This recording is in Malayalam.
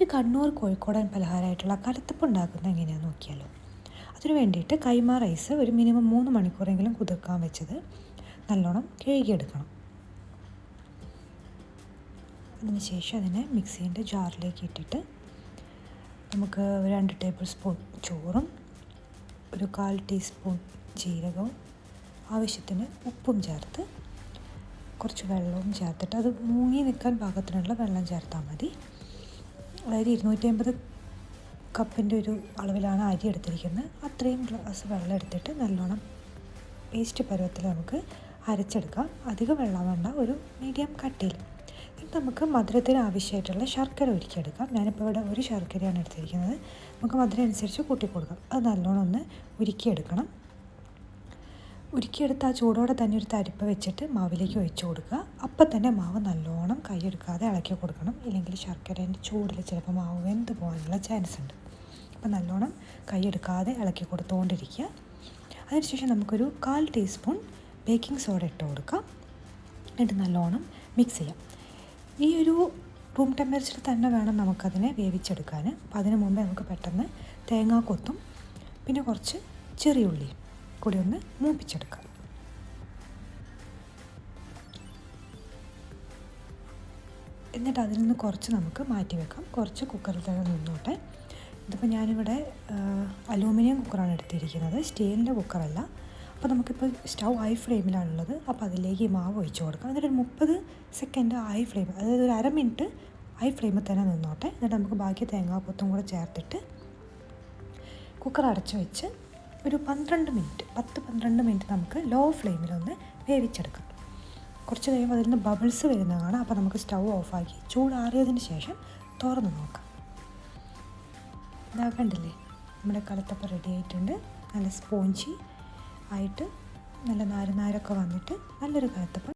ഒരു കണ്ണൂർ കോഴിക്കോടൻ പലഹാരമായിട്ടുള്ള കലത്തപ്പം ഉണ്ടാക്കുന്നത് എങ്ങനെയാണെന്ന് നോക്കിയാലോ. അതിന് വേണ്ടിയിട്ട് കൈമ റൈസ് ഒരു മിനിമം 3 മണിക്കൂറെങ്കിലും കുതിർക്കാൻ വെച്ചത് നല്ലോണം കഴുകിയെടുക്കണം. അതിനുശേഷം അതിനെ മിക്സീൻ്റെ ജാറിലേക്ക് ഇട്ടിട്ട് നമുക്ക് 2 ടേബിൾ സ്പൂൺ ചോറും ഒരു 1/4 ടീസ്പൂൺ ജീരകവും ആവശ്യത്തിന് ഉപ്പും ചേർത്ത് കുറച്ച് വെള്ളവും ചേർത്തിട്ട് അത് മുങ്ങി നിൽക്കാൻ പാകത്തിനുള്ള വെള്ളം ചേർത്താൽ മതി. അതായത് 250 കപ്പിൻ്റെ ഒരു അളവിലാണ് അരി എടുത്തിരിക്കുന്നത്. അത്രയും ഗ്ലാസ് വെള്ളം എടുത്തിട്ട് നല്ലോണം പേസ്റ്റ് പരുവത്തിൽ നമുക്ക് അരച്ചെടുക്കാം. അധികം വെള്ളം വേണ്ട, ഒരു മീഡിയം കട്ടിയിൽ. എന്നിട്ട് നമുക്ക് മധുരത്തിന് ആവശ്യമായിട്ടുള്ള ശർക്കര ഉരുക്കിയെടുക്കാം. ഞാനിപ്പോൾ ഇവിടെ ഒരു ശർക്കരയാണ് എടുത്തിരിക്കുന്നത്. നമുക്ക് മധുരം അനുസരിച്ച് കൂട്ടി കൊടുക്കാം. അത് നല്ലോണം ഒന്ന് ഉരുക്കിയെടുക്കണം. ഉരുക്കിയെടുത്ത് ആ ചൂടോടെ തന്നെ ഒരു തരിപ്പ വെച്ചിട്ട് മാവിലേക്ക് ഒഴിച്ചു കൊടുക്കുക. അപ്പം തന്നെ മാവ് നല്ലോണം കൈയെടുക്കാതെ ഇളക്കി കൊടുക്കണം. ഇല്ലെങ്കിൽ ശർക്കരേൻ്റെ ചൂടിൽ ചിലപ്പോൾ മാവ് വെന്ത് പോകാനുള്ള ചാൻസ് ഉണ്ട്. അപ്പം നല്ലോണം കൈയെടുക്കാതെ ഇളക്കി കൊടുത്തുകൊണ്ടിരിക്കുക. അതിനുശേഷം നമുക്കൊരു 1/4 ടീസ്പൂൺ ബേക്കിംഗ് സോഡ ഇട്ട് കൊടുക്കാം. എന്നിട്ട് നല്ലോണം മിക്സ് ചെയ്യാം. ഈ ഒരു റൂം ടെമ്പറേച്ചറിൽ തന്നെ വേണം നമുക്കതിനെ വേവിച്ചെടുക്കാൻ. അപ്പം അതിന് മുമ്പേ നമുക്ക് പെട്ടെന്ന് തേങ്ങാക്കൊത്തും പിന്നെ കുറച്ച് ചെറിയ ഉള്ളിയും കൂടി ഒന്ന് മൂപ്പിച്ചെടുക്കാം. എന്നിട്ട് അതിൽ നിന്ന് കുറച്ച് നമുക്ക് മാറ്റി വെക്കാം. കുറച്ച് കുക്കറിൽ തന്നെ നിന്നോട്ടെ. ഇതിപ്പോൾ ഞാനിവിടെ അലൂമിനിയം കുക്കറാണ് എടുത്തിരിക്കുന്നത്, സ്റ്റീലിൻ്റെ കുക്കറല്ല. അപ്പോൾ നമുക്കിപ്പോൾ സ്റ്റൗ ഹൈ ഫ്ലെയിമിലാണുള്ളത്. അപ്പോൾ അതിലേക്ക് ഈ മാവ് ഒഴിച്ച് കൊടുക്കാം. എന്നിട്ട് ഒരു 30 സെക്കൻഡ് ഹൈ ഫ്ലെയിം, അതായത് ഒരു 1/2 മിനിറ്റ് ഹൈ ഫ്ലെയിമിൽ തന്നെ നിന്നോട്ടെ. എന്നിട്ട് നമുക്ക് ബാക്കി തേങ്ങാക്കൊത്തും കൂടെ ചേർത്തിട്ട് കുക്കർ അടച്ച് വെച്ച് ഒരു 10-12 മിനിറ്റ് നമുക്ക് ലോ ഫ്ലെയിമിലൊന്ന് വേവിച്ചെടുക്കാം. കുറച്ച് കഴിയുമ്പോൾ അതിൽ നിന്ന് ബബിൾസ് വരുന്നതാണ്. അപ്പോൾ നമുക്ക് സ്റ്റൗ ഓഫാക്കി ചൂടാറിയതിന് ശേഷം തുറന്ന് നോക്കാം. ഇതാക്കണ്ടില്ലേ, നമ്മുടെ കലത്തപ്പം റെഡി ആയിട്ടുണ്ട്. നല്ല സ്പോഞ്ചി ആയിട്ട് നല്ല നാരൊക്കെ വന്നിട്ട് നല്ലൊരു കലത്തപ്പം